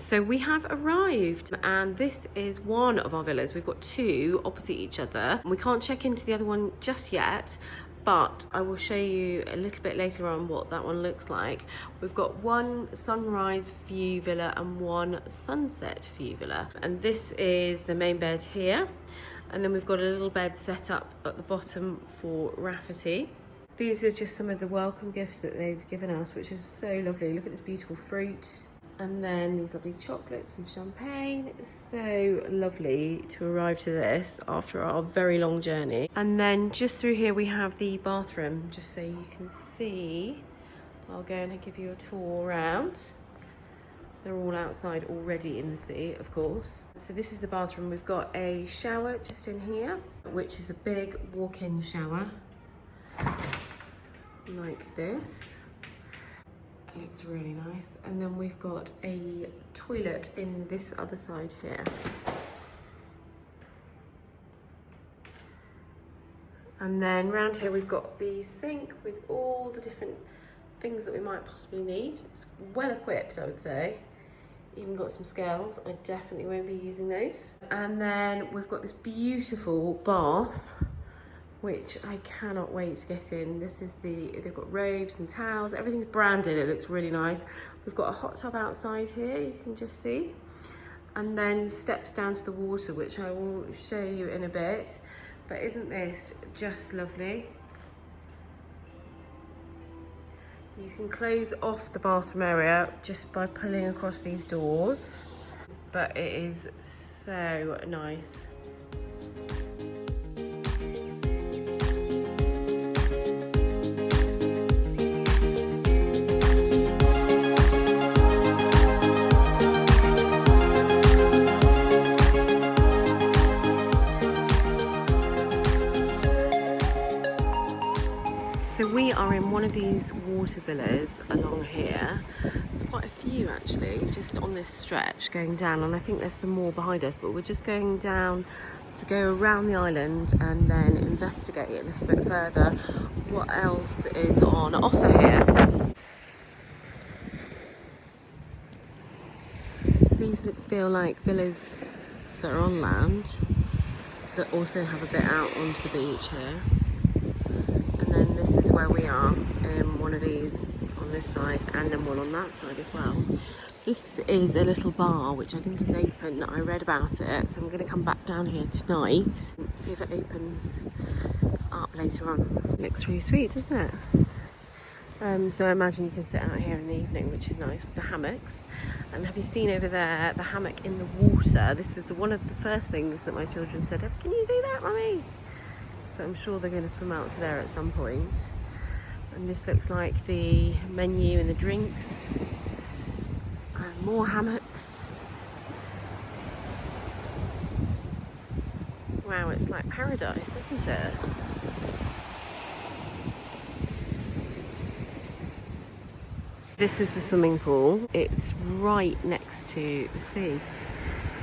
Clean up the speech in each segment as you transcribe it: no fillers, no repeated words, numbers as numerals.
So we have arrived, and this is one of our villas. We've got two opposite each other. We can't check into the other one just yet, but I will show you a little bit later on what that one looks like. We've got one sunrise view villa and one sunset view villa. And this is the main bed here. And then we've got a little bed set up at the bottom for Rafferty. These are just some of the welcome gifts that they've given us, which is so lovely. Look at this beautiful fruit. And then these lovely chocolates and champagne. It's so lovely to arrive to this after our very long journey. And then just through here we have the bathroom, just so you can see. I'll go and give you a tour around. They're all outside already in the sea, of course. So this is the bathroom. We've got a shower just in here, which is a big walk-in shower, like this. It looks really nice. And then we've got a toilet in this other side here. And then round here we've got the sink with all the different things that we might possibly need. It's well equipped, I would say. Even got some scales. I definitely won't be using those. And then we've got this beautiful bath, which I cannot wait to get in. This is they've got robes and towels, everything's branded, it looks really nice. We've got a hot tub outside here, you can just see. And then steps down to the water, which I will show you in a bit. But isn't this just lovely? You can close off the bathroom area just by pulling across these doors. But it is so nice. So we are in one of these water villas along here. There's quite a few actually, just on this stretch going down, and I think there's some more behind us, but we're just going down to go around the island and then investigate a little bit further what else is on offer here. So these feel like villas that are on land that also have a bit out onto the beach here. And then this is where we are, one of these on this side and then one on that side as well. This is a little bar which I think is open. I read about it, so I'm going to come back down here tonight, see if it opens up later on. It looks really sweet, doesn't it? So I imagine you can sit out here in the evening, which is nice, with the hammocks. And have you seen over there the hammock in the water? This is one of the first things that my children said, "Can you see that, Mummy?" So I'm sure they're going to swim out to there at some point. And this looks like the menu and the drinks. And more hammocks. Wow, it's like paradise, isn't it? This is the swimming pool. It's right next to the sea,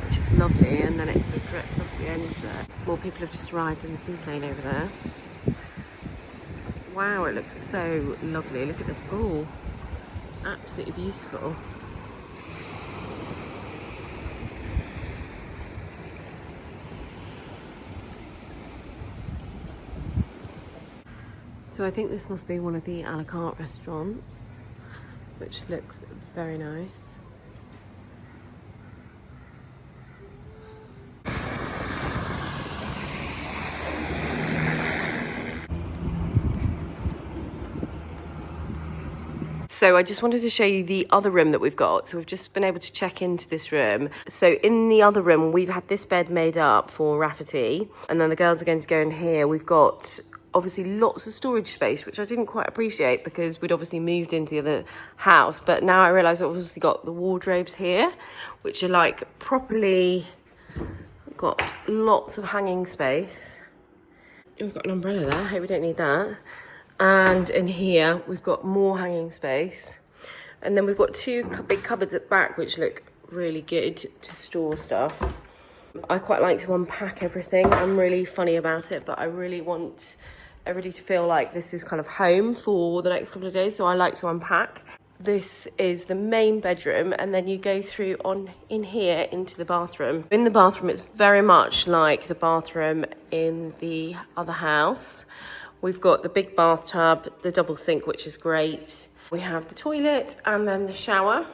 which is lovely, and then it sort of drips off the end there. More people have just arrived in the Seaplane over there. Wow, it looks so lovely. Look at this pool. Absolutely beautiful. So I think this must be one of the a la carte restaurants, which looks very nice. So I just wanted to show you the other room that we've got. So we've just been able to check into this room. So in the other room, we've had this bed made up for Rafferty, and then the girls are going to go in here. We've got obviously lots of storage space, which I didn't quite appreciate because we'd obviously moved into the other house. But now I realise I've obviously got the wardrobes here, which are like properly got lots of hanging space. We've got an umbrella there. I hope we don't need that. And in here, we've got more hanging space. And then we've got two big cupboards at the back, which look really good to store stuff. I quite like to unpack everything. I'm really funny about it, but I really want everybody to feel like this is kind of home for the next couple of days. So I like to unpack. This is the main bedroom, and then you go through on in here into the bathroom. In the bathroom, it's very much like the bathroom in the other house. We've got the big bathtub, the double sink, which is great. We have the toilet and then the shower.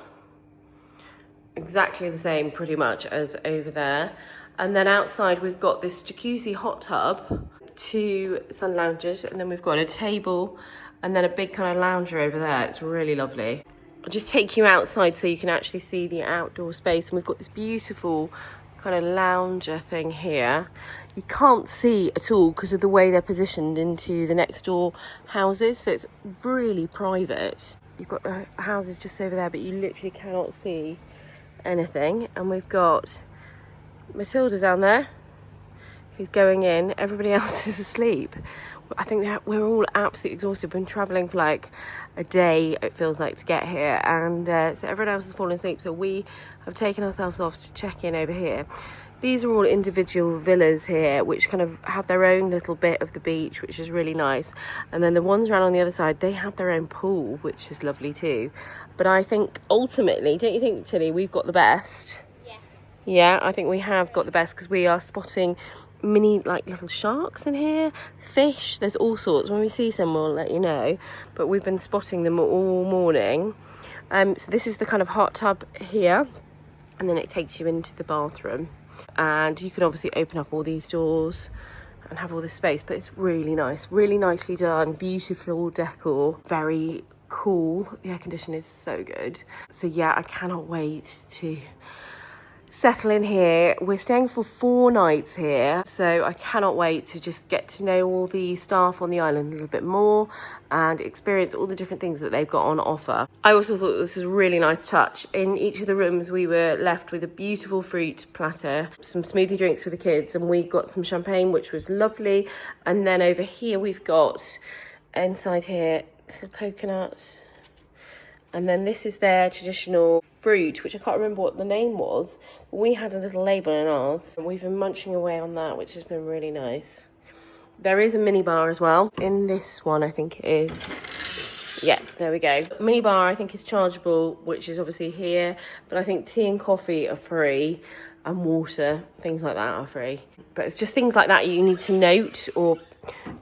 Exactly the same pretty much as over there. And then outside we've got this jacuzzi hot tub, 2 sun lounges, and then we've got a table and then a big kind of lounger over there. It's really lovely. I'll just take you outside so you can actually see the outdoor space. And we've got this beautiful kind of lounger thing here. You can't see at all because of the way they're positioned into the next door houses, so it's really private. You've got the houses just over there, but you literally cannot see anything. And we've got Matilda down there who's going in. Everybody else is asleep. I think that we're all absolutely exhausted. We've been travelling for like a day, it feels like, to get here, and so everyone else has fallen asleep, so we have taken ourselves off to check in over here. These are all individual villas here, which kind of have their own little bit of the beach, which is really nice. And then the ones around on the other side, they have their own pool, which is lovely too. But I think ultimately, don't you think, Tilly, we've got the best? Yes. Yeah, I think we have got the best, because we are spotting mini like little sharks in here, fish, there's all sorts. When we see some, we'll let you know, but we've been spotting them all morning. So this is the kind of hot tub here, and then it takes you into the bathroom, and you can obviously open up all these doors and have all this space. But it's really nice, really nicely done, beautiful decor, very cool. The air conditioning is so good. So yeah, I cannot wait to settle in here. We're staying for 4 nights here, so I cannot wait to just get to know all the staff on the island a little bit more and experience all the different things that they've got on offer. I also thought this was a really nice touch. In each of the rooms we were left with a beautiful fruit platter, some smoothie drinks for the kids, and we got some champagne, which was lovely. And then over here we've got, inside here, some coconuts. And then this is their traditional fruit, which I can't remember what the name was, but we had a little label on ours, and we've been munching away on that, which has been really nice. There is a mini bar as well in this one, I think it is. Yeah, there we go. Mini bar, I think, is chargeable, which is obviously here, but I think tea and coffee are free, and water, things like that, are free. But it's just things like that you need to note or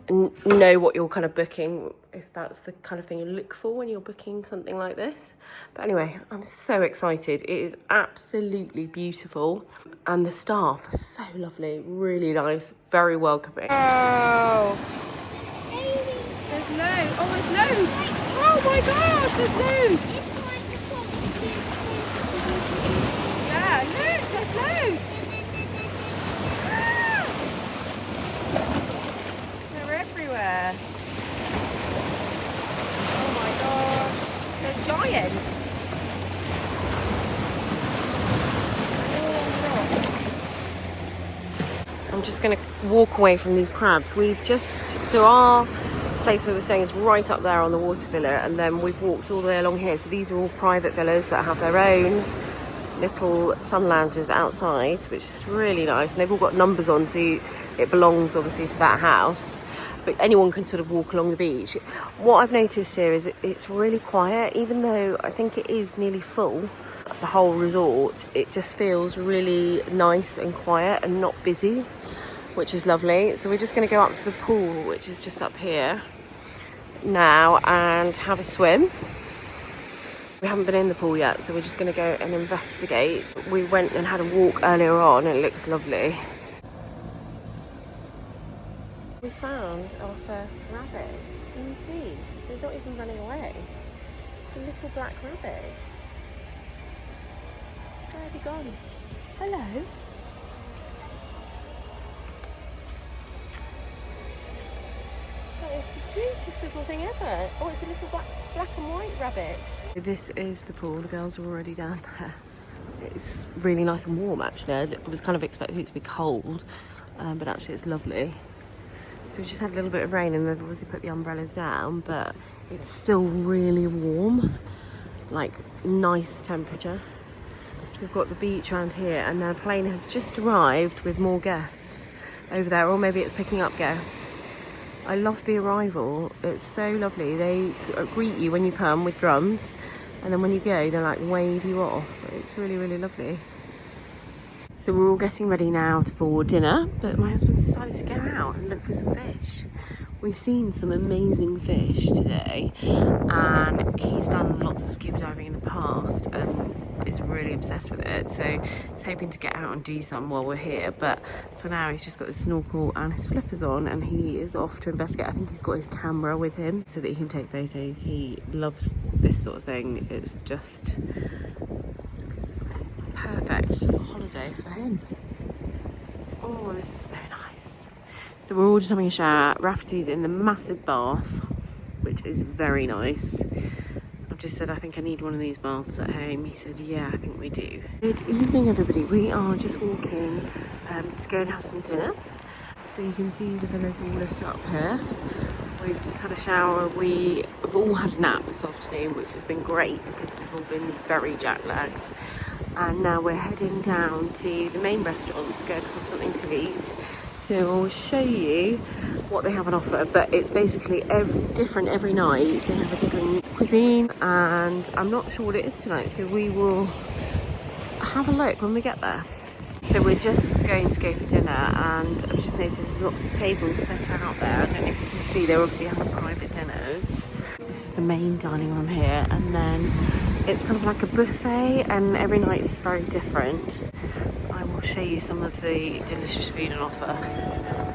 know what you're kind of booking, if that's the kind of thing you look for when you're booking something like this. But anyway, I'm so excited. It is absolutely beautiful, and the staff are so lovely, really nice, very welcoming. Oh, there's loads. Oh, there's loads. Oh my gosh, there's loads. Yeah, look, there's loads. They're everywhere. Oh my gosh, they're giant. I'm just going to walk away from these crabs. So our place we were staying is right up there on the water villa, and then we've walked all the way along here. So these are all private villas that have their own little sun lounges outside, which is really nice, and they've all got numbers on, so it belongs obviously to that house, but anyone can sort of walk along the beach. What I've noticed here is it's really quiet, even though I think it is nearly full, the whole resort. It just feels really nice and quiet and not busy, which is lovely. So we're just going to go up to the pool, which is just up here now, and have a swim. We haven't been in the pool yet, so we're just going to go and investigate. We went and had a walk earlier on, and it looks lovely. We found our first rabbit. Can you see? They're not even running away. It's a little black rabbit. Where have you gone? Hello? That is the cutest little thing ever. Oh, it's a little black and white rabbit. This is the pool. The girls are already down there. It's really nice and warm, actually. I was kind of expecting it to be cold, but actually it's lovely. So we just had a little bit of rain, and they've obviously put the umbrellas down, but it's still really warm, like nice temperature. We've got the beach around here, and then a plane has just arrived with more guests over there, or maybe it's picking up guests. I love the arrival. It's so lovely. They greet you when you come with drums, and then when you go, they like wave you off. It's really, really lovely. So we're all getting ready now for dinner, but my husband decided to go out and look for some fish. We've seen some amazing fish today, and he's done lots of scuba diving in the past and is really obsessed with it, so he's hoping to get out and do some while we're here. But for now he's just got his snorkel and his flippers on, and he is off to investigate. I think he's got his camera with him so that he can take photos. He loves this sort of thing. It's just perfect holiday for him. Oh, this is so nice. So we're all just having a shower. Rafferty's in the massive bath, which is very nice. I've just said I think I need one of these baths at home. He said yeah, I think we do. Good evening everybody. We are just walking to go and have some dinner. So you can see the villas all lit up here. We've just had a shower. We have all had a nap this afternoon, which has been great because we've all been very jet lagged. And now we're heading down to the main restaurant to go for something to eat. So I'll show you what they have on offer, but it's basically different every night. They have a different cuisine, and I'm not sure what it is tonight, so we will have a look when we get there. So we're just going to go for dinner, and I've just noticed there's lots of tables set out there. I don't know if you can see, they're obviously having private dinners. This is the main dining room here, and then it's kind of like a buffet, and every night it's very different. I will show you some of the delicious food on offer.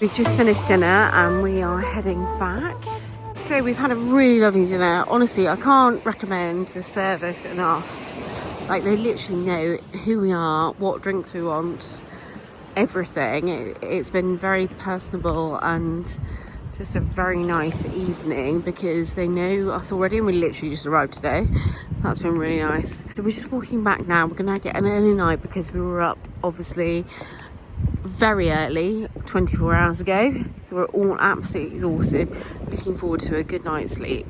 We've just finished dinner and we are heading back. So we've had a really lovely dinner. Honestly, I can't recommend the service enough. Like, they literally know who we are, what drinks we want, everything. It's been very personable and just a very nice evening because they know us already, and we literally just arrived today. So that's been really nice. So we're just walking back now. We're gonna get an early night because we were up obviously very early 24 hours ago, so we're all absolutely exhausted, looking forward to a good night's sleep.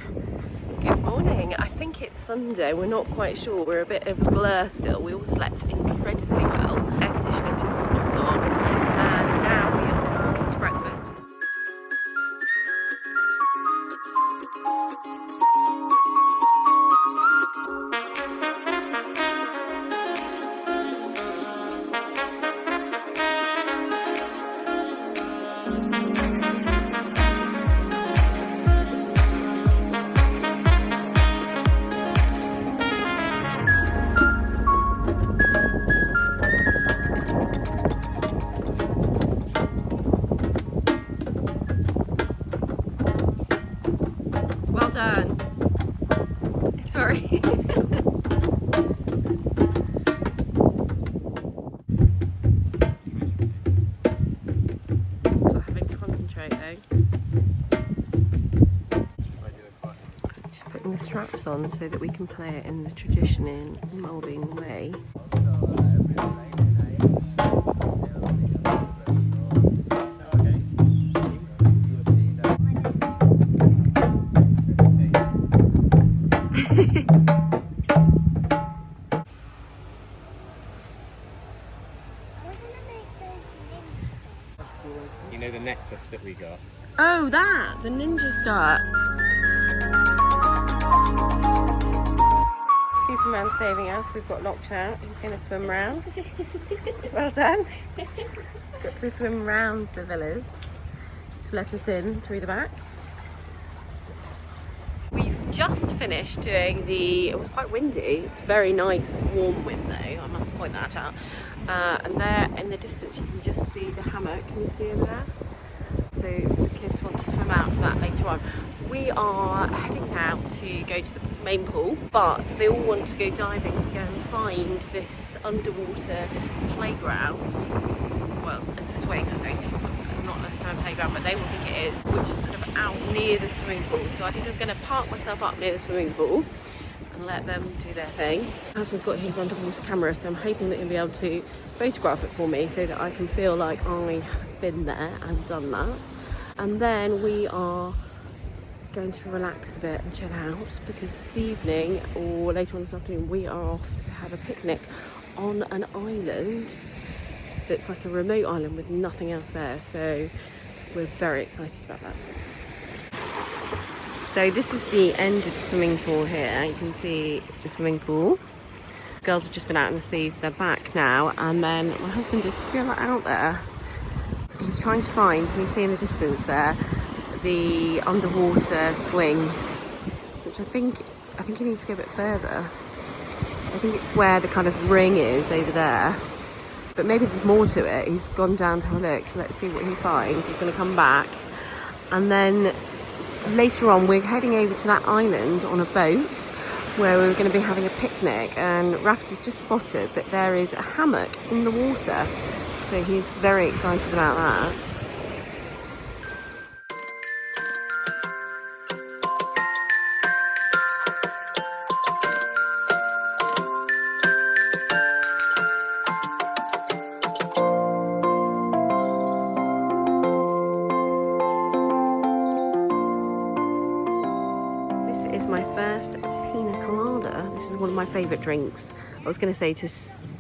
Good morning. I think it's Sunday, we're not quite sure, we're a bit of a blur still. We all slept incredibly well, air conditioning was spot on, and now we are walking to breakfast. Done. Sorry. Having to concentrate though. Just putting the straps on so that we can play it in the traditional Maldivian way. You know the necklace that we got? Oh, that! The ninja star. Superman saving us. We've got locked out. He's going to swim round. Well done. He's got to swim round the villas to let us in through the back. We've just finished doing it was quite windy. It's very nice warm wind though, I must point that out. And there in the distance you can just see the hammock. Can you see over there? So the kids want to swim out to that later on. We are heading now to go to the main pool, but they all want to go diving to go and find this underwater playground. Well, it's a swing I think, not necessarily kind of playground, but they will think it is, which is kind of out near the swimming pool. So I think I'm going to park myself up near the swimming pool and let them do their thing. My husband's got his underwater camera, so I'm hoping that he'll be able to photograph it for me so that I can feel like I have been there and done that. And then we are going to relax a bit and chill out, because this evening or later on this afternoon we are off to have a picnic on an island that's like a remote island with nothing else there, so we're very excited about that. So this is the end of the swimming pool here. You can see the swimming pool. The girls have just been out in the seas, they're back now, and then my husband is still out there. He's trying to find, can you see in the distance there, the underwater swing, which I think he needs to go a bit further. I think it's where the kind of ring is over there, but maybe there's more to it. He's gone down to have a look, so let's see what he finds. He's going to come back, and then later on we're heading over to that island on a boat where we're going to be having a picnic, and Raft has just spotted that there is a hammock in the water, so he's very excited about that. This is my first pina colada. This is one of my favourite drinks. I was going to say to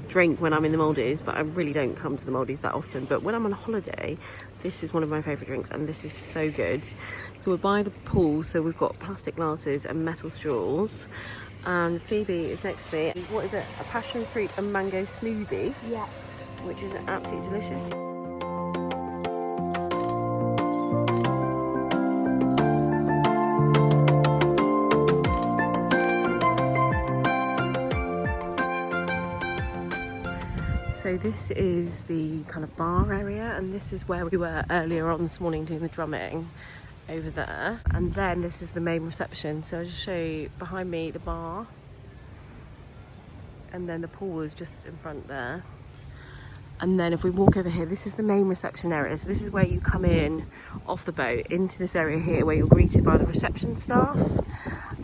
drink when I'm in the Maldives, but I really don't come to the Maldives that often. But when I'm on holiday, this is one of my favourite drinks, and this is so good. So we're by the pool, so we've got plastic glasses and metal straws. And Phoebe is next to me. What is it? A passion fruit and mango smoothie? Yeah. Which is absolutely delicious. So this is the kind of bar area, and this is where we were earlier on this morning doing the drumming, over there. And then this is the main reception. So I'll just show you behind me the bar, and then the pool is just in front there. And then if we walk over here, this is the main reception area. So this is where you come in off the boat into this area here where you're greeted by the reception staff.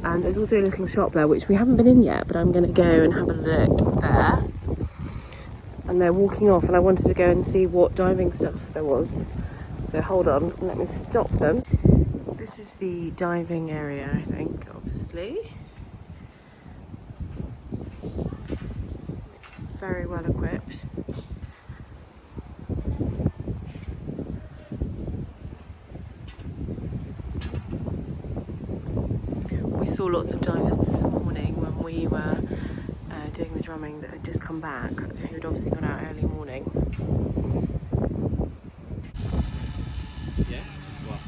And there's also a little shop there which we haven't been in yet, but I'm going to go and have a look there. And they're walking off, and I wanted to go and see what diving stuff there was. So hold on, let me stop them. This is the diving area, I think, obviously. It's very well equipped. We saw lots of divers this morning when we were doing the drumming that had just come back, who had obviously gone out early morning. Yeah? What?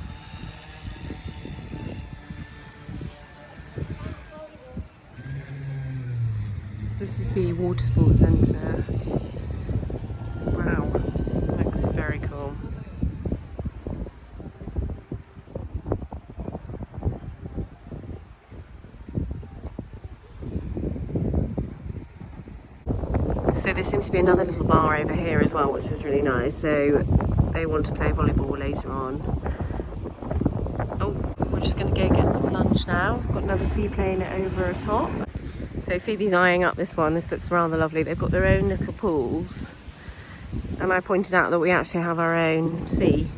This is the Watersports Centre. Wow, looks very cool. So there seems to be another little bar over here as well, which is really nice. So they want to play volleyball later on. Oh, we're just going to go get some lunch now. We've got another seaplane over atop. So Phoebe's eyeing up this one. This looks rather lovely. They've got their own little pools. And I pointed out that we actually have our own sea.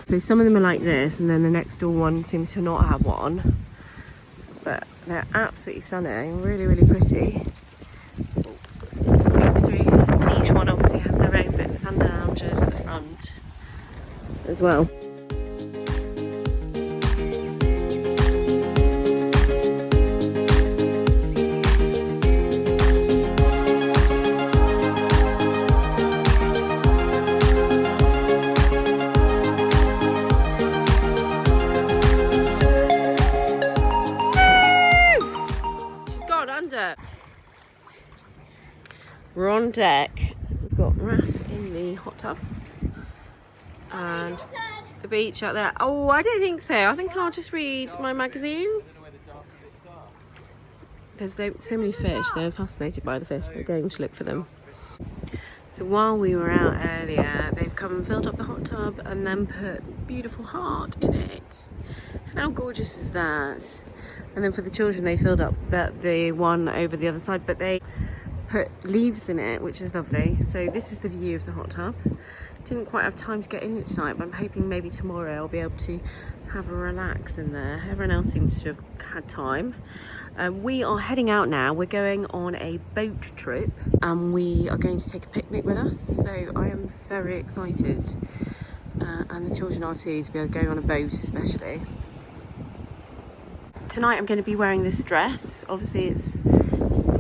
So some of them are like this, and then the next door one seems to not have one. But they're absolutely stunning. Really, really pretty. And each one obviously has their own bit of sun lounges at the front as well. She's gone under. We're on deck. We've got Raph in the hot tub and the beach out there. Oh, I don't think so. I think I'll just read my magazine. There's so many fish. They're fascinated by the fish. They're going to look for them. So while we were out earlier, they've come and filled up the hot tub and then put a beautiful heart in it. How gorgeous is that? And then for the children, they filled up the one over the other side, but they put leaves in it, which is lovely. So this is the view of the hot tub. Didn't quite have time to get in it tonight, but I'm hoping maybe tomorrow I'll be able to have a relax in there. Everyone else seems to have had time. We are heading out now. We're going on a boat trip and we are going to take a picnic with us. So I am very excited, and the children are too, to be able to go on a boat especially. Tonight I'm going to be wearing this dress. Obviously it's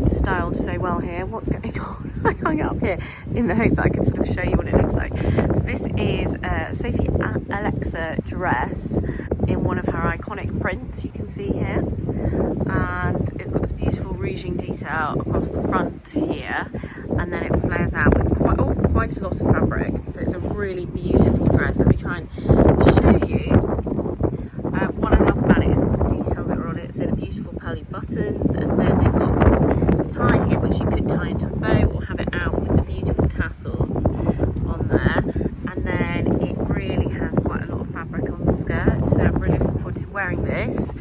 styled so well here. What's going on? I hung it up here in the hope that I can sort of show you what it looks like. So this is a Sophie Alexa dress in one of her iconic prints you can see here, and it's got this beautiful ruching detail across the front here, and then it flares out with quite a lot of fabric. So it's a really beautiful dress. Let me try and show you. What I love about it is all the detail that are on it. So the beautiful pearly buttons, and then they've got this tie here which you could tie into a bow or have it out with the beautiful tassels on there, and then it really has quite a lot of fabric on the skirt. So I'm really looking forward to wearing this.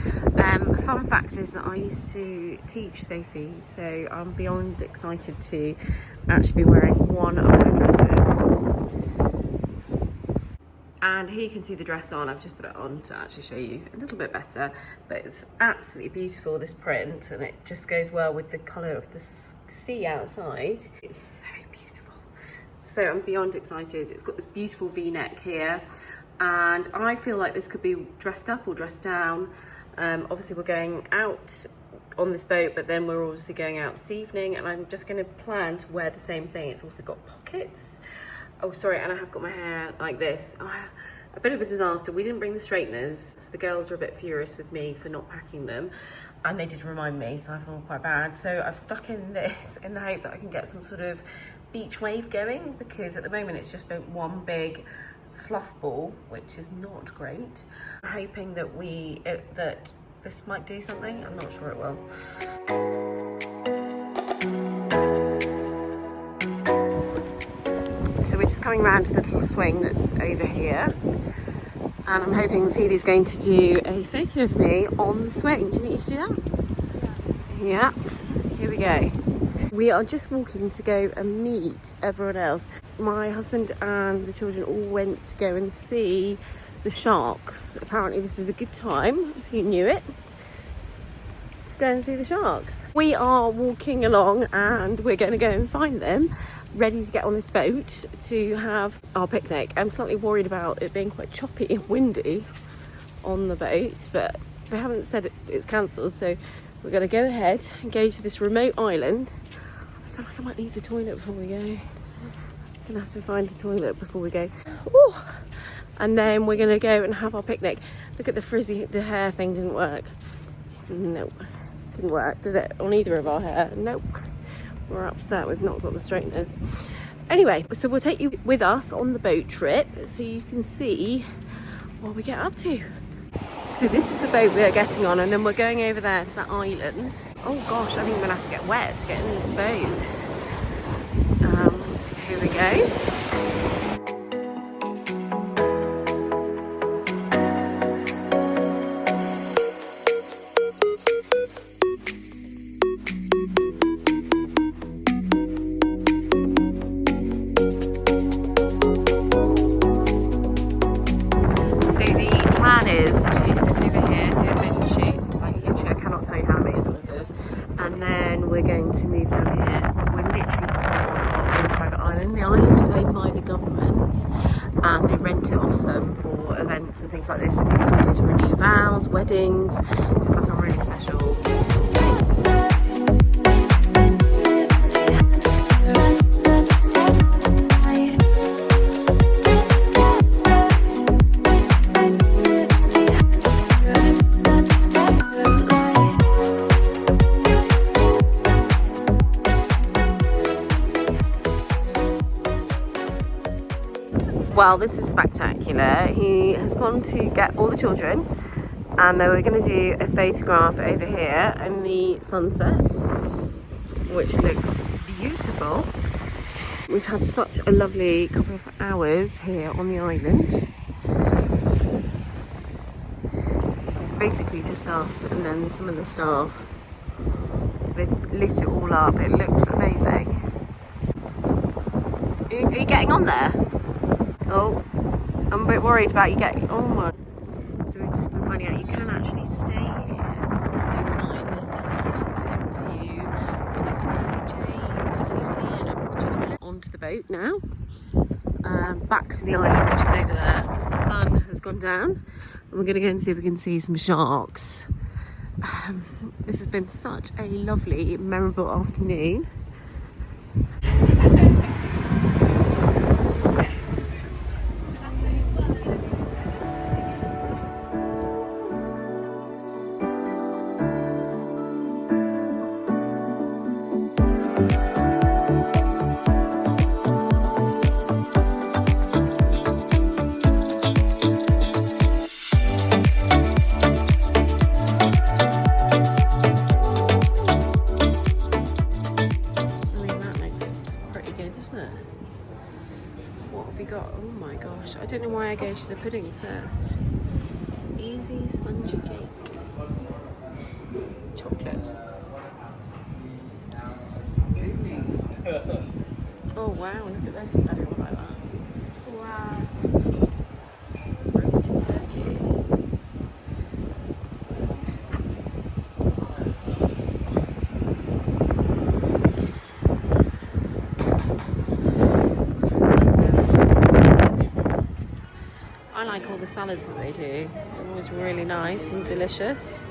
Fun fact is that I used to teach Sophie, so I'm beyond excited to actually be wearing one of her dresses. And here you can see the dress on. I've just put it on to actually show you a little bit better, but it's absolutely beautiful, this print, and it just goes well with the colour of the sea outside. It's so beautiful. So I'm beyond excited. It's got this beautiful V-neck here, and I feel like this could be dressed up or dressed down. Obviously we're going out on this boat, but then we're obviously going out this evening, and I'm just going to plan to wear the same thing. It's also got pockets. Oh, sorry, and I have got my hair like this. Oh, a bit of a disaster. We didn't bring the straighteners, so the girls were a bit furious with me for not packing them, and they did remind me, so I feel quite bad. So I've stuck in this in the hope that I can get some sort of beach wave going, because at the moment it's just been one big fluff ball, which is not great. I'm hoping that that this might do something. I'm not sure it will. So we're just coming around to the little swing that's over here, and I'm hoping Phoebe's going to do a photo of me on the swing. Do you think you should do that? Yeah, here we go. We are just walking to go and meet everyone else. My husband and the children all went to go and see the sharks. Apparently this is a good time, who knew it, to go and see the sharks. We are walking along and we're going to go and find them, ready to get on this boat to have our picnic. I'm slightly worried about it being quite choppy and windy on the boat, but they haven't said it's cancelled, so we're going to go ahead and go to this remote island. I feel like I might need the toilet before we go. I'm going to have to find a toilet before we go. Ooh. And then we're going to go and have our picnic. Look at the hair thing didn't work. Nope, didn't work, did it? On either of our hair? Nope. We're upset we've not got the straighteners. Anyway, so we'll take you with us on the boat trip so you can see what we get up to. So this is the boat we're getting on, and then we're going over there to that island. Oh gosh, I think we're gonna have to get wet to get in this boat. Here we go. To move down here, but we're literally on our own private island. The island is owned by the government and they rent it off them for events and things like this, and people come here to renew vows, weddings. It's like a really special, beautiful place. Well, this is spectacular. He has gone to get all the children and they were going to do a photograph over here in the sunset, which looks beautiful. We've had such a lovely couple of hours here on the island. It's basically just us and then some of the staff. So they've lit it all up. It looks amazing. Are you getting on there? Oh, I'm a bit worried about you getting... Oh my... So we've just been finding out you can actually stay here overnight. They're set up a tent for you with like a DJ facility and a toilet. Onto the boat now. Back to the island, which is over there, because the sun has gone down. And we're going to go and see if we can see some sharks. This has been such a lovely, memorable afternoon. I don't know why I go to the puddings first. Easy spongy cake. Chocolate. Oh wow, look at this. I don't like that. Wow. Roasted turkey. I like all the salads that they do. They're always really nice and delicious.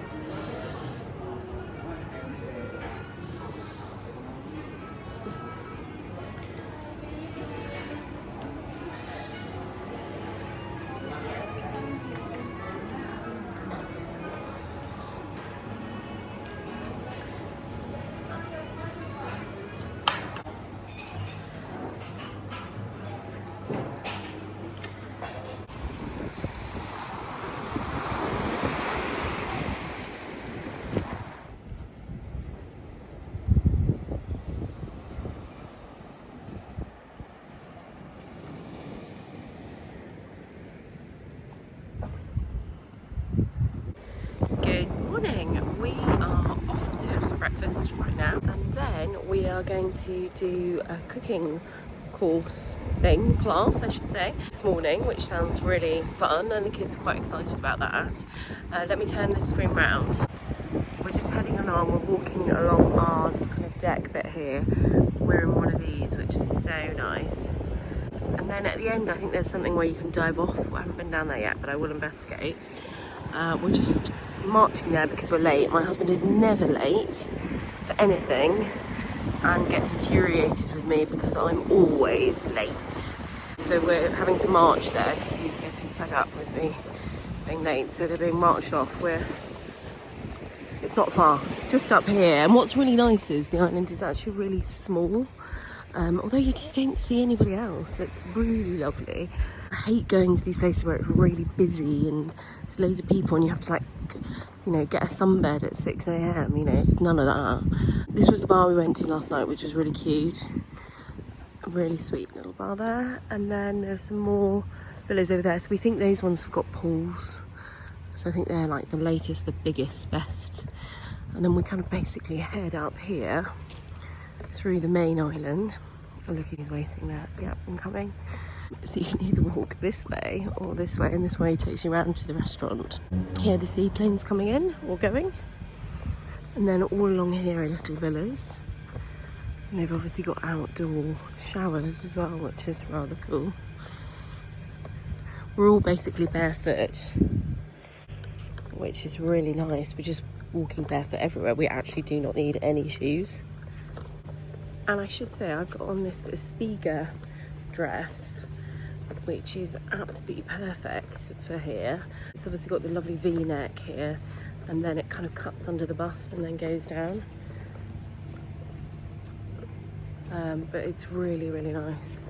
We are off to have some breakfast right now, and then we are going to do a cooking class I should say, this morning, which sounds really fun and the kids are quite excited about that. Let me turn the screen round. So we're just heading along, we're walking along our kind of deck bit here. We're in one of these, which is so nice. And then at the end I think there's something where you can dive off. I haven't been down there yet, but I will investigate. We're just marching there because we're late. My husband is never late for anything and gets infuriated with me because I'm always late. So we're having to march there because he's getting fed up with me being late. So they're being marched off. It's not far, it's just up here. And what's really nice is the island is actually really small. Although you just don't see anybody else. It's really lovely. I hate going to these places where it's really busy and there's loads of people and you have to, like, you know, get a sunbed at 6 AM, you know, it's none of that. This was the bar we went to last night, which was really cute. A really sweet little bar there. And then there's some more villas over there. So we think those ones have got pools. So I think they're like the latest, the biggest, best. And then we kind of basically head up here through the main island. Oh look, he's waiting there. Yep, I'm coming. So you can either walk this way or this way, and this way takes you around to the restaurant. Here the seaplane's coming in or going. And then all along here are little villas. And they've obviously got outdoor showers as well, which is rather cool. We're all basically barefoot, which is really nice. We're just walking barefoot everywhere. We actually do not need any shoes. And I should say I've got on this Spiga dress, which is absolutely perfect for here. It's obviously got the lovely V-neck here, and then it kind of cuts under the bust and then goes down. But it's really, really nice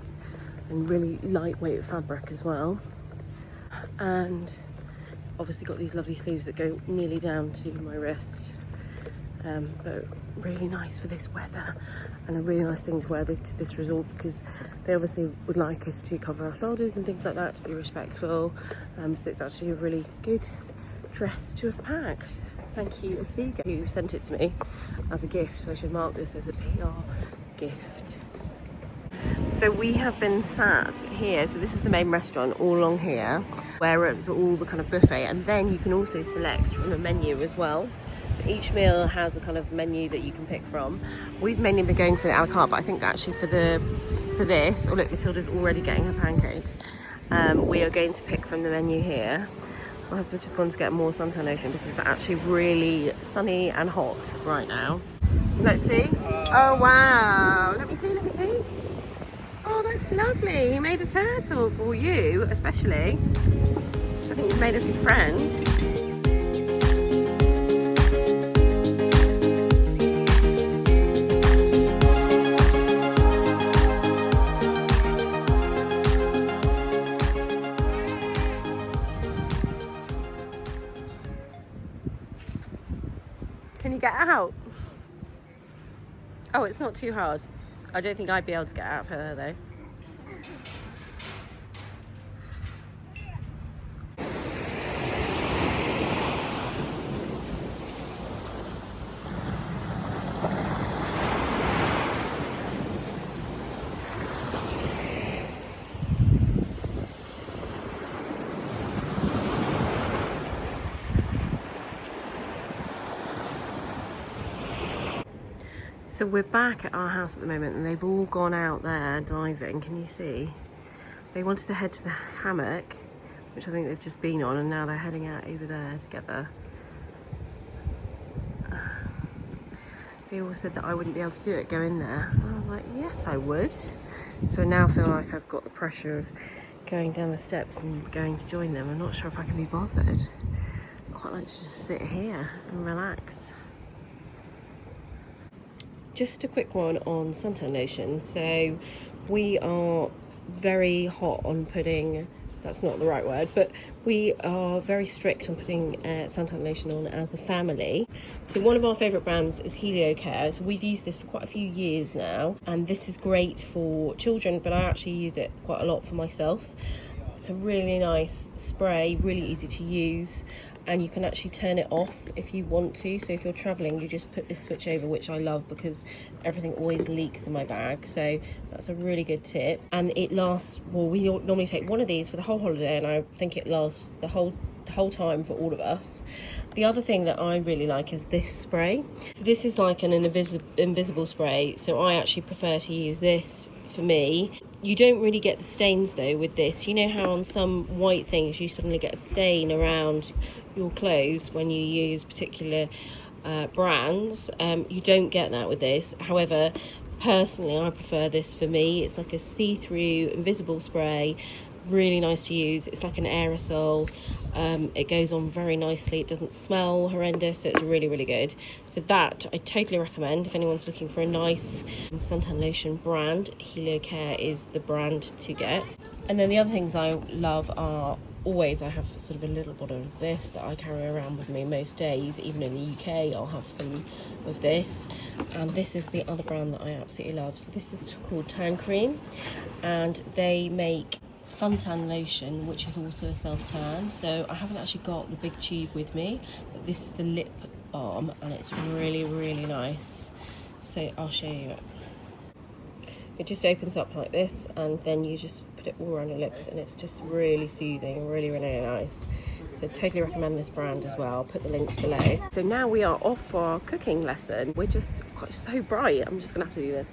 and really lightweight fabric as well. And obviously got these lovely sleeves that go nearly down to my wrist. but really nice for this weather, and a really nice thing to wear to this resort, because they obviously would like us to cover our shoulders and things like that, to be respectful. So it's actually a really good dress to have packed. Thank you, Aspiga, who sent it to me as a gift, so I should mark this as a PR gift. So we have been sat here, so this is the main restaurant all along here, where it's all the kind of buffet, and then you can also select from a menu as well. So each meal has a kind of menu that you can pick from. We've mainly been going for the a la carte, but I think actually for this, oh look, Matilda's already getting her pancakes. We are going to pick from the menu here. My husband's just gone to get more suntan lotion because it's actually really sunny and hot right now. Let's see. Oh wow! Let me see. Oh, that's lovely. He made a turtle for you, especially. I think you've made a good friend. Can you get out? Oh, it's not too hard. I don't think I'd be able to get out of her though. So we're back at our house at the moment, and they've all gone out there diving. Can you see? They wanted to head to the hammock, which I think they've just been on, and now they're heading out over there together. They all said that I wouldn't be able to do it, go in there. And I was like, yes, I would. So I now feel like I've got the pressure of going down the steps and going to join them. I'm not sure if I can be bothered. I'd quite like to just sit here and relax. Just a quick one on suntan lotion. So we are very hot on putting, that's not the right word, but we are very strict on putting suntan lotion on as a family. So one of our favourite brands is Helio Care. So we've used this for quite a few years now, and this is great for children, but I actually use it quite a lot for myself. It's a really nice spray, really easy to use, and you can actually turn it off if you want to. So if you're traveling, you just put this switch over, which I love because everything always leaks in my bag. So that's a really good tip. And it lasts, well, we normally take one of these for the whole holiday, and I think it lasts the whole time for all of us. The other thing that I really like is this spray. So this is like an invisible spray. So I actually prefer to use this for me. You don't really get the stains though with this. You know how on some white things you suddenly get a stain around your clothes when you use particular brands? You don't get that with this. However, personally I prefer this for me. It's like a see-through invisible spray, really nice to use. It's like an aerosol. It goes on very nicely. It doesn't smell horrendous, so it's really good. So that I totally recommend if anyone's looking for a nice suntan lotion brand. Helio Care is the brand to get. And then the other things I love are always, I have sort of a little bottle of this that I carry around with me most days. Even in the UK I'll have some of this, and this is the other brand that I absolutely love. So this is called Tan Cream, and they make suntan lotion, which is also a self-tan. So I haven't actually got the big tube with me, but this is the lip balm, and it's really nice. So I'll show you it. It just opens up like this, and then you just put it all around your lips, and it's just really soothing, really nice. So totally recommend this brand as well. I'll put the links below. So now we are off for our cooking lesson. We're just quite so bright. I'm just gonna have to do this.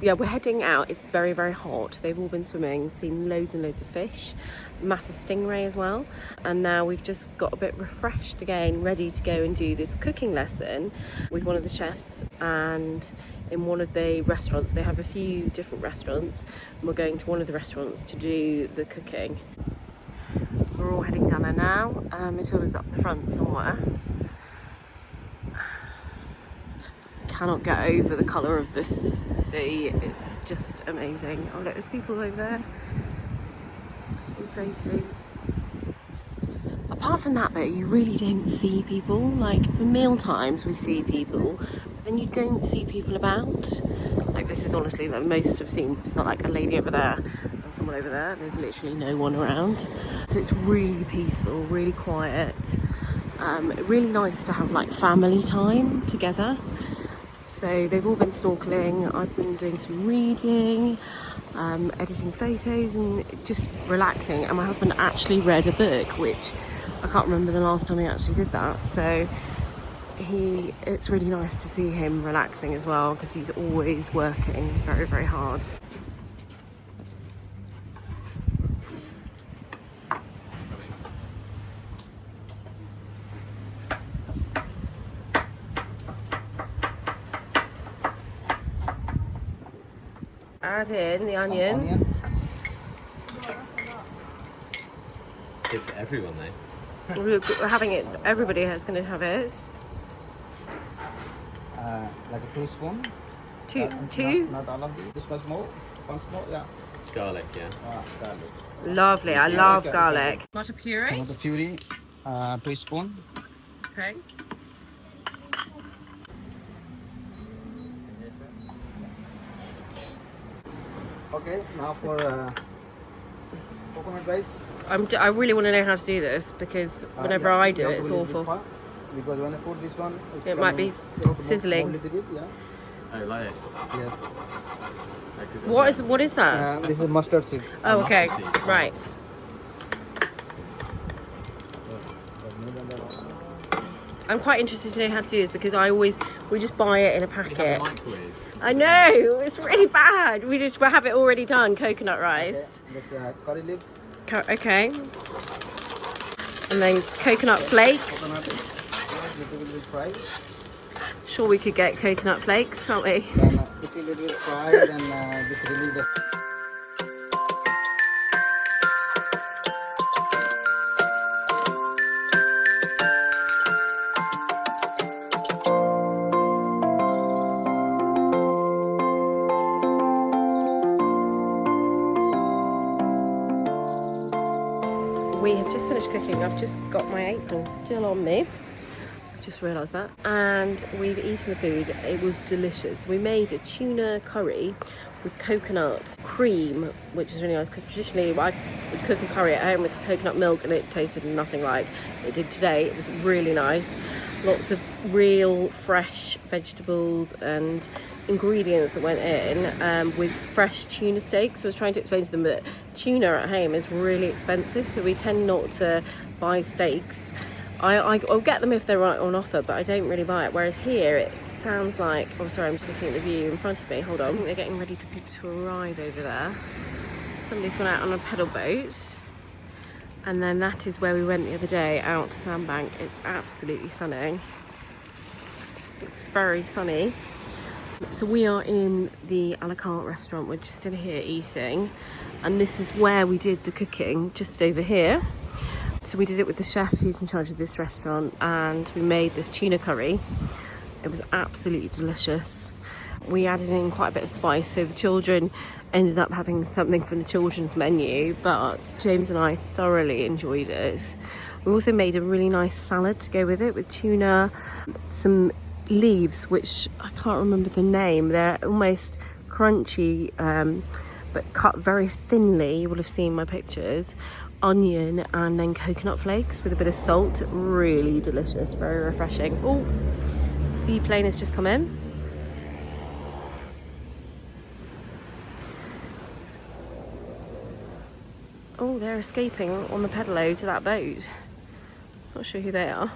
Yeah, we're heading out. It's very hot. They've all been swimming, seen loads and loads of fish, massive stingray as well, and now we've just got a bit refreshed again, ready to go and do this cooking lesson with one of the chefs. And in one of the restaurants, they have a few different restaurants, and we're going to one of the restaurants to do the cooking. We're all heading down there now. Matilda's up the front somewhere. Cannot get over the colour of this sea. It's just amazing. Oh look, there's people over there. Some photos. apart from that though, you really don't see people. Like for meal times we see people, but then you don't see people about. Like this is honestly the most I've seen. It's not like a lady over there and someone over there. There's literally no one around. So it's really peaceful, really quiet. Really nice to have like family time together. So they've all been snorkeling, I've been doing some reading, editing photos and just relaxing. And my husband actually read a book, which I can't remember the last time he actually did that. So it's really nice to see him relaxing as well, because he's always working very, very hard. Add in the onions. It's everyone though. We're having it, everybody is going to have it. Like a 2 spoon. Two? Not all of these. This much more. 1 spoon, yeah. Garlic, yeah. Garlic. Lovely, I love garlic. Tomato puree. Tomato puree, 2 spoon. Okay. Okay, now for coconut rice. I really want to know how to do this, because whenever Yeah, I do you it, have it's to leave it awful. far, because when I put this one, It might be sizzling. More little bit, yeah. I like it. Yes. What is that? This is mustard seeds. Oh, okay, right. I'm quite interested to know how to do this, because we just buy it in a You have a packet. microwave. I know, it's really bad. We have it already done, coconut rice. Okay. This curry leaves. Okay. And then coconut flakes. Little bit fried. Sure, we could get coconut flakes, can't we? Then little bit fried, and this release the. We have just finished cooking. I've just got my apron still on me. I've just realised that. And we've eaten the food. It was delicious. We made a tuna curry with coconut cream, which is really nice, because traditionally I would cook a curry at home with coconut milk and it tasted nothing like it did today. It was really nice. Lots of real fresh vegetables and ingredients that went in, with fresh tuna steaks. So I was trying to explain to them that tuna at home is really expensive, so we tend not to buy steaks. I'll get them if they're on offer, but I don't really buy it. Whereas here it sounds like, oh sorry, I'm just looking at the view in front of me, hold on. I think they're getting ready for people to arrive over there. Somebody's gone out on a pedal boat. And then that is where we went the other day, out to Sandbank. It's absolutely stunning. It's very sunny. So we are in the a la carte restaurant. We're just in here eating. And this is where we did the cooking, just over here. So we did it with the chef who's in charge of this restaurant, and we made this tuna curry. It was absolutely delicious. We added in quite a bit of spice, so the children ended up having something from the children's menu, but James and I thoroughly enjoyed it. We also made a really nice salad to go with it, with tuna, some leaves, which I can't remember the name. They're almost crunchy, but cut very thinly. You will have seen my pictures. Onion and then coconut flakes with a bit of salt. Really delicious, very refreshing. Oh, Seaplane has just come in. Oh, they're escaping on the pedalo to that boat. Not sure who they are.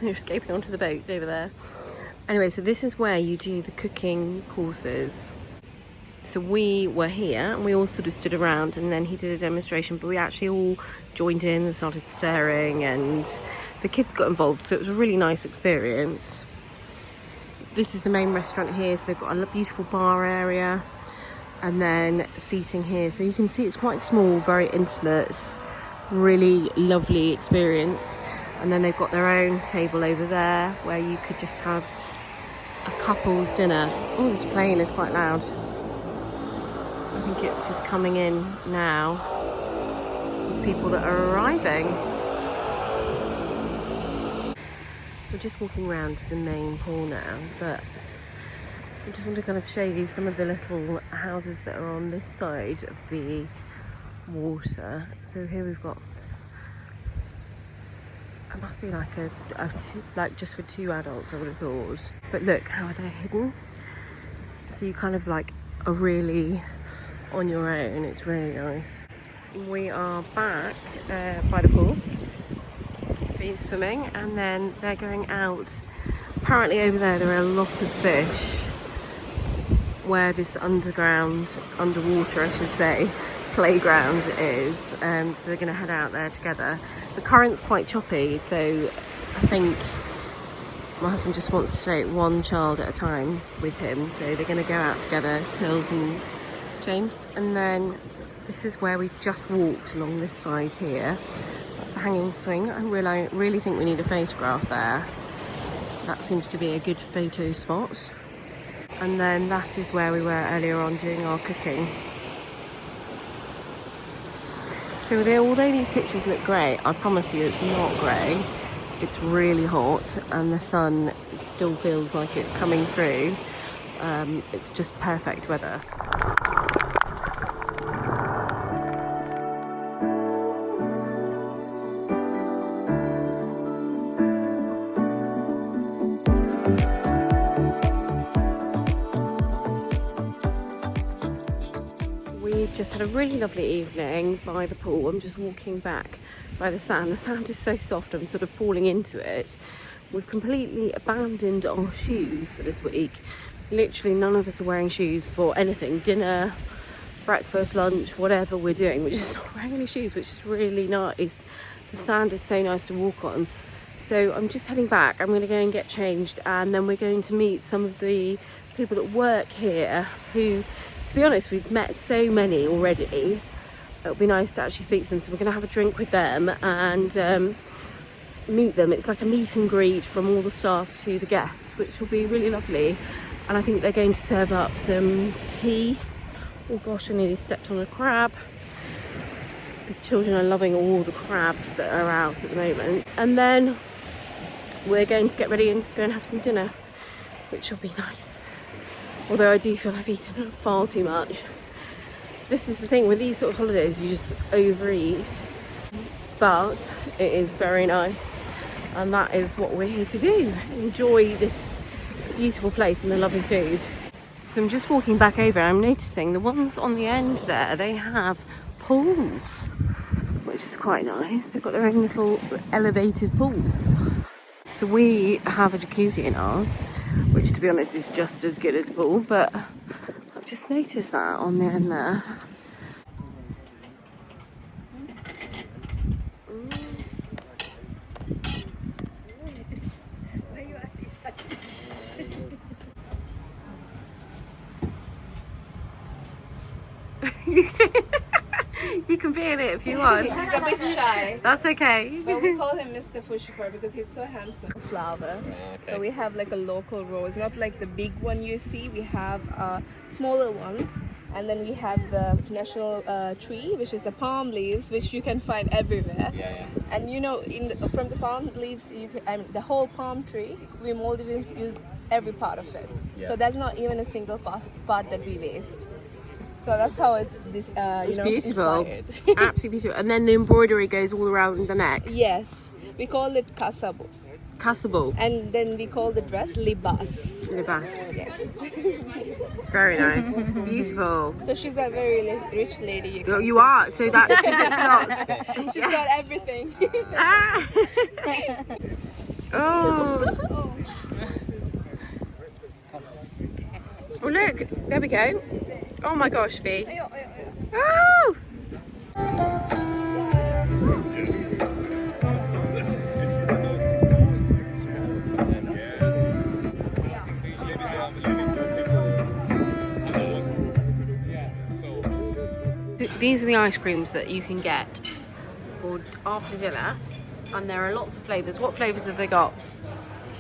They're escaping onto the boat over there. Anyway, so this is where you do the cooking courses. So we were here and we all sort of stood around, and then he did a demonstration, but we actually all joined in and started staring, and the kids got involved, so it was a really nice experience. This is the main restaurant here, so they've got a beautiful bar area and then seating here. So you can see it's quite small, very intimate, really lovely experience. And then they've got their own table over there where you could just have a couple's dinner. Oh, this plane is quite loud. I think it's just coming in now. people that are arriving. We're just walking around to the main pool now, but I just want to kind of show you some of the little houses that are on this side of the water. So here we've got, it must be like like just for 2 adults, I would have thought. But look how they're hidden. So you kind of like are really on your own. It's really nice. We are back by the pool for swimming, and then they're going out. Apparently over there are a lot of fish where this underwater I should say, playground is. So they're going to head out there together. The current's quite choppy, so I think my husband just wants to take one child at a time with him. So they're going to go out together, Tills and James. And then this is where we've just walked along this side here. That's the hanging swing. I really think we need a photograph there. That seems to be a good photo spot. And then that is where we were earlier on doing our cooking. So although these pictures look great, I promise you it's not grey. It's really hot and the sun still feels like it's coming through. It's just perfect weather. We've just had a really lovely evening by the pool. I'm just walking back by the sand. The sand is so soft, I'm sort of falling into it. We've completely abandoned our shoes for this week. Literally none of us are wearing shoes for anything. Dinner, breakfast, lunch, whatever we're doing. We're just not wearing any shoes, which is really nice. The sand is so nice to walk on. So I'm just heading back. I'm going to go and get changed, and then we're going to meet some of the people that work here who, to be honest, we've met so many already. It'll be nice to actually speak to them. So we're going to have a drink with them and meet them. It's like a meet and greet from all the staff to the guests, which will be really lovely. And I think they're going to serve up some tea. Oh gosh, I nearly stepped on a crab. The children are loving all the crabs that are out at the moment. And then we're going to get ready and go and have some dinner, which will be nice. Although I do feel I've eaten far too much. This is the thing with these sort of holidays, you just overeat. But it is very nice, and that is what we're here to do. Enjoy this beautiful place and the lovely food. So I'm just walking back over and I'm noticing the ones on the end there, they have pools, which is quite nice. They've got their own little elevated pool. So we have a jacuzzi in ours, which to be honest is just as good as a pool, but I've just noticed that on the end there. You can be in it if you want. He's a bit shy. That's okay. But we call him Mr. Fushifaru because he's so handsome. Flower. Okay. So we have like a local rose, not like the big one you see. We have smaller ones, and then we have the national tree, which is the palm leaves, which you can find everywhere. Yeah. And you know, from the palm leaves, the whole palm tree, we Maldivians use every part of it. Yeah. So there's not even a single part that we waste. So that's how it's Beautiful. inspired. Absolutely beautiful. And then the embroidery goes all around the neck. Yes, we call it kasabo, Cassable. and then we call the dress libas. Libas. Yes. It's very nice. Beautiful. So she's a very rich lady. You are. So that's because it's not. She's got everything. Ah. Oh. Oh look, there we go. Oh my gosh, V. Oh! These are the ice creams that you can get for after dinner, and there are lots of flavours. What flavours have they got?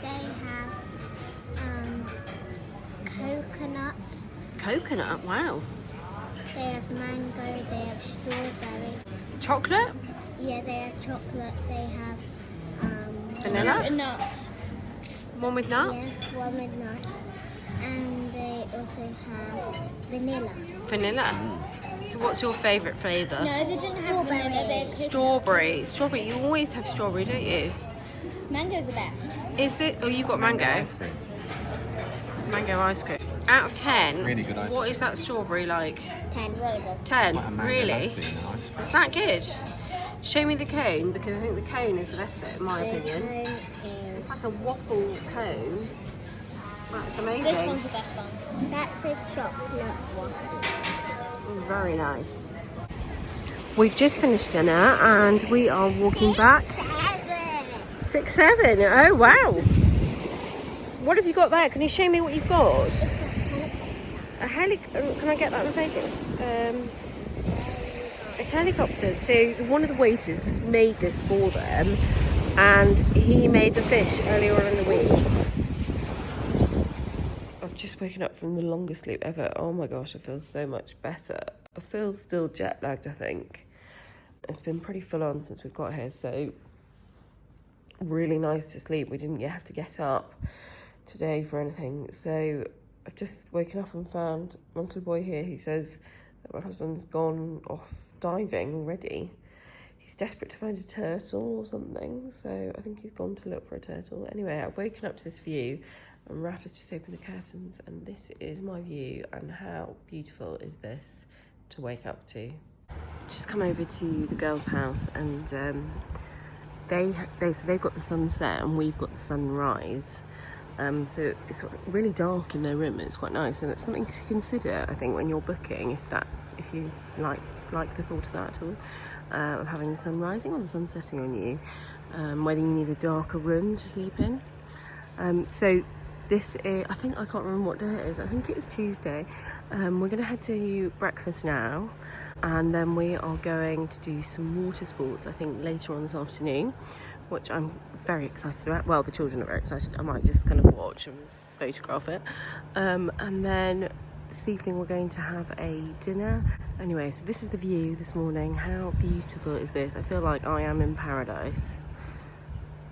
They have coconut, Coconut, wow. they have mango, they have strawberry. Chocolate? Yeah, they have chocolate. They have Vanilla? nuts. One with nuts? Yeah, one with nuts. And they also have vanilla. Vanilla. So what's your favourite flavour? No, they didn't have vanilla. They're Strawberry. Strawberry. You always have strawberry, don't you? Mango's the best. Is it? Oh, you've got mango. Ice cream. Mango ice cream. Out of 10, Really good ice what cream. is that strawberry like? 10, really good. 10? Like a mango Really? lassi in an ice cream. Is that good? Show me the cone, because I think the cone is the best bit in my The opinion. cone It's is... like a waffle cone. That's amazing. This one's the best one. That's a chocolate waffle. Very nice. We've just finished dinner and we are walking back. 6, 7. Oh wow. What have you got there? Can you show me what you've got? A can I get that in focus? A helicopter. So one of the waiters has made this for them, and he made the fish earlier on in the week. I've just woken up from the longest sleep ever. Oh my gosh, I feel so much better. I feel still jet lagged, I think. It's been pretty full on since we've got here, so really nice to sleep. We didn't have to get up today for anything. So I've just woken up and found my little boy here. He says that my husband's gone off diving already. He's desperate to find a turtle or something, so I think he's gone to look for a turtle. Anyway, I've woken up to this view, and Raf has just opened the curtains, and this is my view. And how beautiful is this to wake up to? Just come over to the girls' house, and they've got the sunset and we've got the sunrise. So it's really dark in their room. It's quite nice, and it's something to consider, I think, when you're booking, if you like the thought of that at all, of having the sun rising or the sun setting on you, whether you need a darker room to sleep in. So this is, I can't remember what day it is. I think it was Tuesday. We're going to head to breakfast now, and then we are going to do some water sports, I think, later on this afternoon, which I'm very excited about. Well, the children are very excited. I might just kind of watch and photograph it. And then this evening we're going to have a dinner. Anyway, so this is the view this morning. How beautiful is this? I feel like I am in paradise.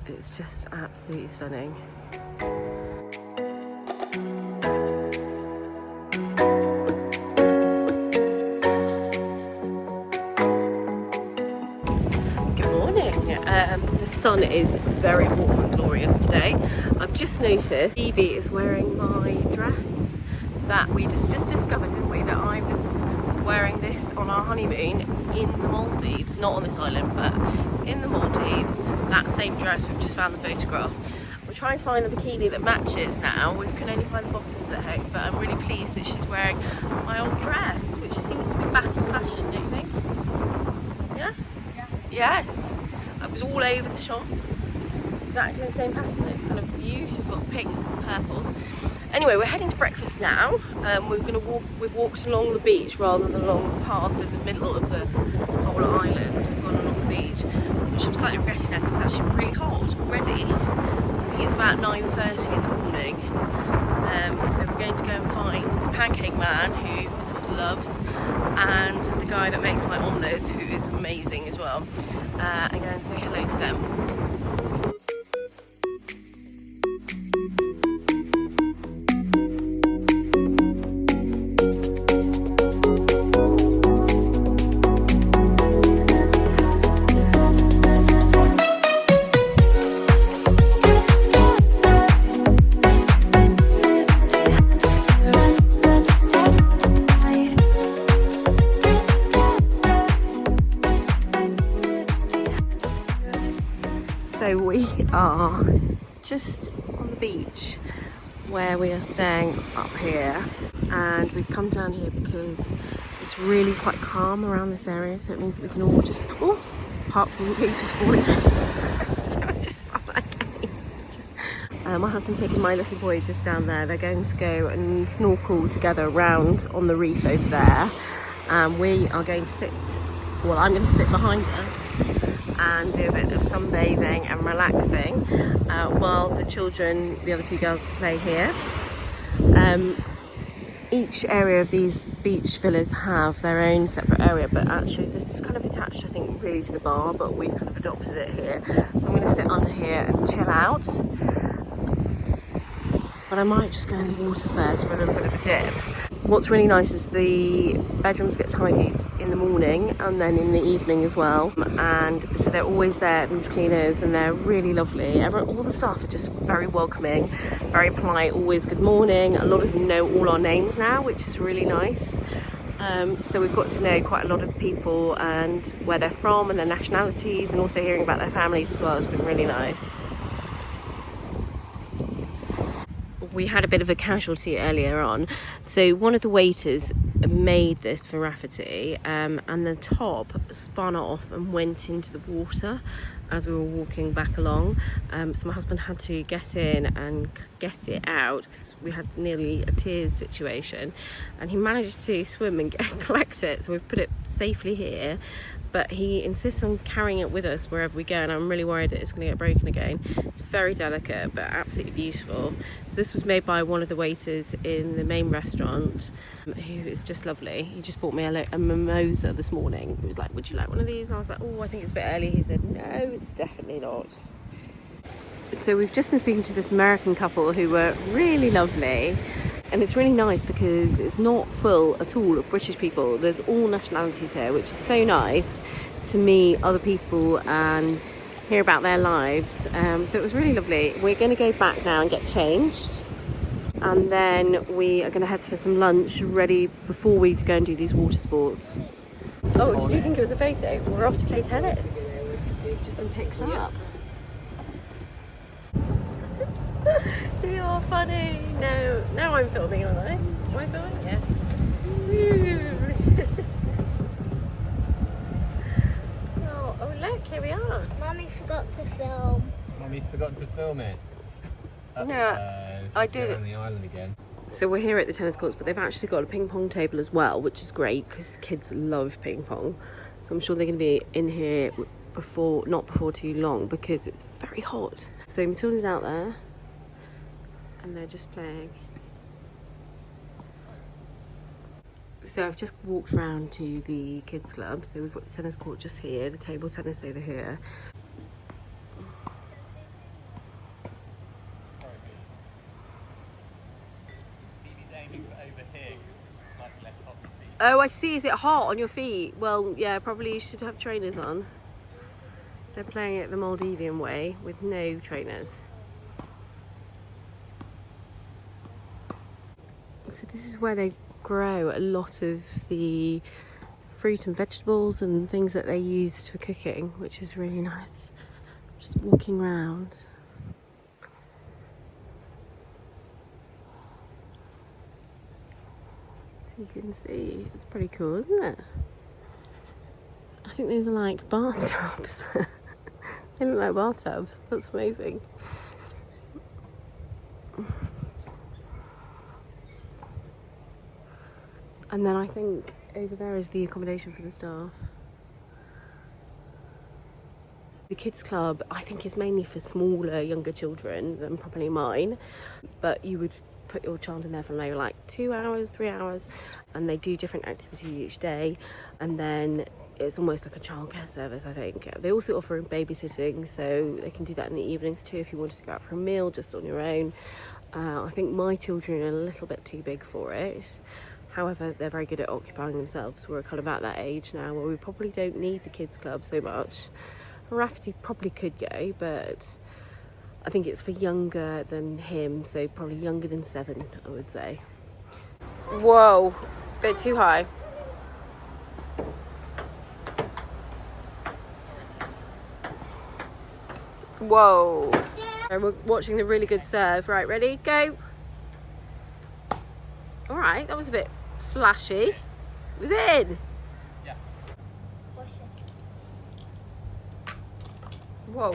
It's just absolutely stunning. The sun is very warm and glorious today. I've just noticed Phoebe is wearing my dress that we just discovered, didn't we? That I was wearing this on our honeymoon in the Maldives, not on this island, but in the Maldives. That same dress, we've just found the photograph. We're trying to find a bikini that matches now. We can only find the bottoms at home, but I'm really pleased that she's wearing my old dress, which seems to be back in fashion, don't you think? Yeah? Yes. I was all over the shops, exactly the same pattern. It's kind of beautiful pinks and purples. Anyway, we're heading to breakfast now. We've walked along the beach rather than along the path in the middle of the whole island. We've gone along the beach, which I'm slightly regretting now because it's actually really hot already. I think it's about 9:30 in the morning. So we're going to go and find the pancake man, who Matilda loves, and the guy that makes my omelettes, who is amazing as well, and go and say hello to them. So we are just on the beach where we are staying up here, and we've come down here because it's really quite calm around this area, so it means that we can all just, apart from me just falling. Can I just stop that again? My husband's taking my little boy just down there. They're going to go and snorkel together around on the reef over there. We are going to sit, well, I'm going to sit behind us and do a bit of sunbathing and relaxing while the children, the other two girls, play here. each area of these beach villas have their own separate area, but actually this is kind of attached, I think, really to the bar, but we've kind of adopted it here. So I'm going to sit under here and chill out. But I might just go in the water first for a little bit of a dip. What's really nice is the bedrooms get tidied in the morning and then in the evening as well. And so they're always there, these cleaners, and they're really lovely. All the staff are just very welcoming, very polite, always good morning. A lot of them know all our names now, which is really nice. So we've got to know quite a lot of people and where they're from and their nationalities, and also hearing about their families as well has been really nice. We had a bit of a casualty earlier on. So one of the waiters made this for Rafferty, and the top spun off and went into the water as we were walking back along. So my husband had to get in and get it out because we had nearly a tears situation, and he managed to swim and collect it. So we've put it safely here, but he insists on carrying it with us wherever we go, and I'm really worried that it's going to get broken again. It's very delicate but absolutely beautiful. So this was made by one of the waiters in the main restaurant, who is just lovely. He just bought me a mimosa this morning. He was like, would you like one of these? I was like, oh, I think it's a bit early. He said, no, it's definitely not. So we've just been speaking to this American couple who were really lovely. And it's really nice because it's not full at all of British people. There's all nationalities here, which is so nice to meet other people and hear about their lives. So it was really lovely. We're going to go back now and get changed. And then we are going to head for some lunch ready before we go and do these water sports. Oh, did you think it was a photo? We're off to play tennis. We've just been picked up. You're funny. No, now I'm filming, aren't I? Am I filming? Yeah. Oh, look, here we are. Mummy forgot to film. Mummy's forgotten to film it. Yeah, I did. On the island again. So we're here at the tennis courts, but they've actually got a ping pong table as well, which is great because the kids love ping pong. So I'm sure they're going to be in here not before too long because it's very hot. So Matilda's out there. And they're just playing. So I've just walked around to the kids club. So we've got the tennis court just here, the table tennis over here. Oh, I see. Is it hot on your feet? Well, yeah, probably you should have trainers on. They're playing it the Maldivian way with no trainers. So this is where they grow a lot of the fruit and vegetables and things that they use for cooking, which is really nice. Just walking around. So you can see, it's pretty cool, isn't it? I think these are like bathtubs. They look like bathtubs. That's amazing. And then I think over there is the accommodation for the staff. The kids club, I think, is mainly for smaller, younger children than probably mine. But you would put your child in there for maybe like 2 hours, 3 hours, and they do different activities each day. And then it's almost like a childcare service, I think. They also offer babysitting, so they can do that in the evenings too if you wanted to go out for a meal just on your own. I think my children are a little bit too big for it. However, they're very good at occupying themselves. We're kind of at that age now where we probably don't need the kids club so much. Rafferty probably could go, but I think it's for younger than him, so probably younger than 7, I would say. Whoa, bit too high. Whoa. And we're watching the really good serve. Right, ready? Go. All right, that was a bit flashy. It was in. Yeah. Whoa.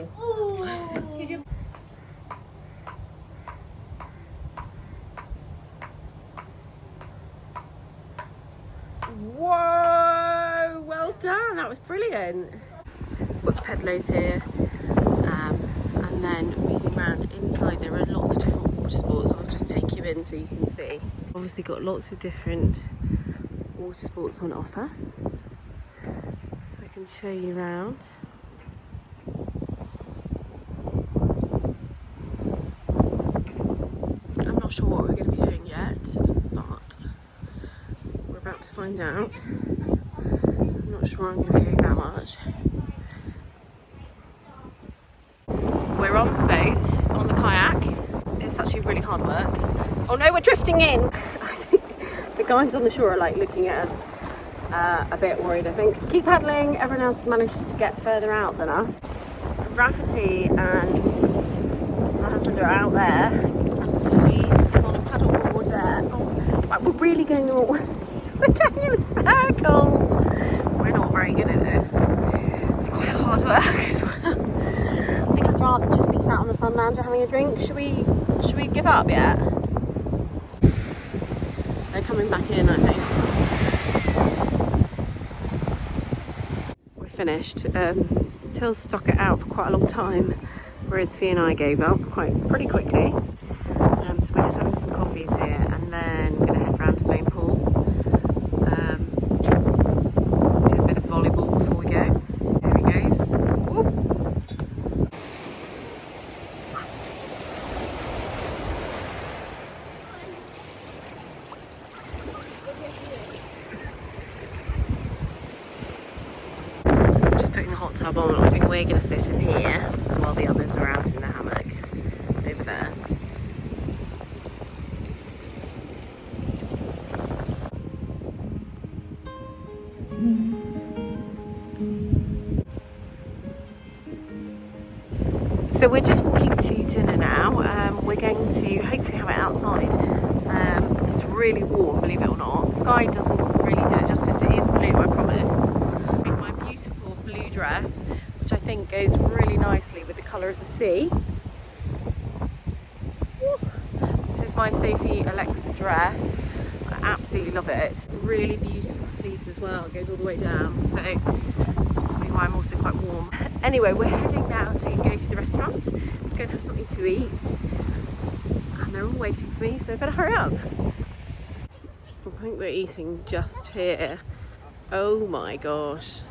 Whoa, well done. That was brilliant. Got the pedlos here. And then moving around inside, there are lots of different water sports. I'll just take you in so you can see. Obviously got lots of different water sports on offer. So I can show you around. I'm not sure what we're going to be doing yet, but we're about to find out. I'm not sure I'm going to be doing that much. We're on the boat, on the kayak. It's actually really hard work. Oh no, we're drifting in! I think the guys on the shore are like looking at us a bit worried, I think. Keep paddling, everyone else manages to get further out than us. Rafferty and my husband are out there. And Tilly is on a paddleboard there. Oh, like we're really going the wrong way. We're going in a circle. We're not very good at this. It's quite hard work as well. I think I'd rather just be sat on the sun lounger having a drink. Should we give up yet? They're coming back in, I think. We're finished. Till's stuck it out for quite a long time, whereas Fee and I gave up pretty quickly. So we're just having some coffees here, and then we're going to head round to the main pool. Do a bit of volleyball before we go. There he goes. Whoop. Just putting the hot tub on. I think we're going to sit in here while the others are out in the hammock over there. So we're just walking to dinner now. We're going to hopefully have it outside. It's really warm, believe it or not. The sky doesn't really do it justice. It is blue, I promise. In my beautiful blue dress, which I think goes really nicely with the colour of the sea. This is my Sophie Alexa dress. I absolutely love it. Really beautiful sleeves as well. It goes all the way down. So that's probably why I'm also quite warm. Anyway, we're heading now to go to the restaurant to go and have something to eat. And they're all waiting for me, so I better hurry up. I think we're eating just here. Oh my gosh.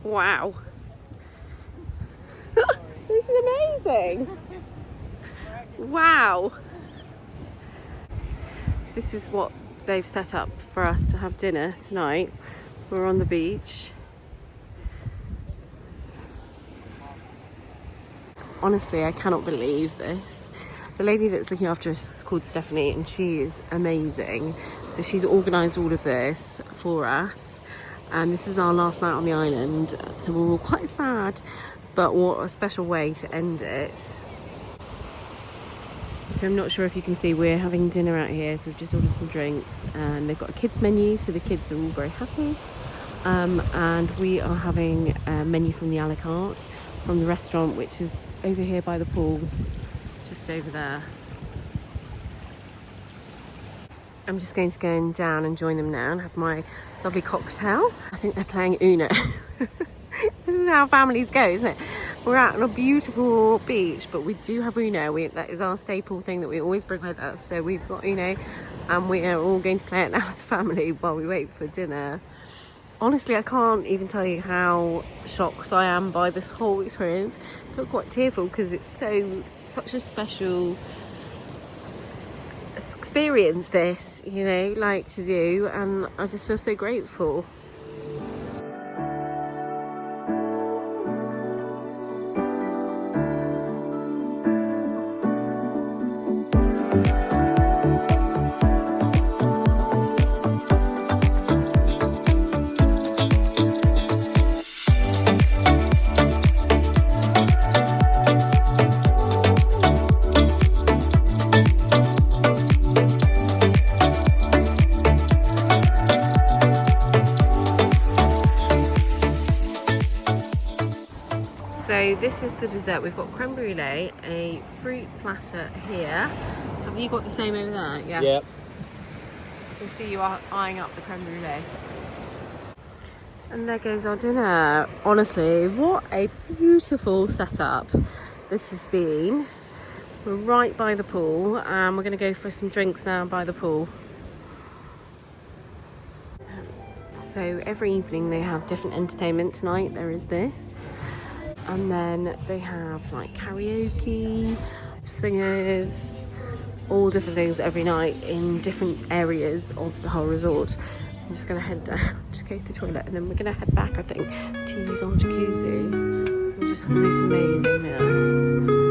Wow. This is amazing. Wow. This is what they've set up for us to have dinner tonight. We're on the beach. Honestly, I cannot believe this. The lady that's looking after us is called Stephanie, and she is amazing. So she's organised all of this for us. And this is our last night on the island. So we're all quite sad, but what a special way to end it. So I'm not sure if you can see, we're having dinner out here. So we've just ordered some drinks, and they've got a kids menu, so the kids are all very happy. And we are having a menu from the a la carte from the restaurant, which is over here by the pool, just over there. I'm just going to go down and join them now and have my lovely cocktail. I think they're playing Uno. This is how families go, isn't it? We're out on a beautiful beach, but we do have Uno. That is our staple thing that we always bring with us. So we've got Uno, and we are all going to play it now as a family while we wait for dinner. Honestly, I can't even tell you how shocked I am by this whole experience. I feel quite tearful because it's such a special experience, this, you know, like to do, and I just feel so grateful. So this is the dessert. We've got creme brulee, a fruit platter here. Have you got the same over there? Yes. Yep. I can see you are eyeing up the creme brulee. And there goes our dinner. Honestly, what a beautiful setup this has been. We're right by the pool and we're going to go for some drinks now by the pool. So every evening they have different entertainment. Tonight there is this, and then they have like karaoke, singers, all different things every night in different areas of the whole resort. I'm just going to head down to go to the toilet and then we're going to head back, I think, to use our jacuzzi. We just had the most amazing meal.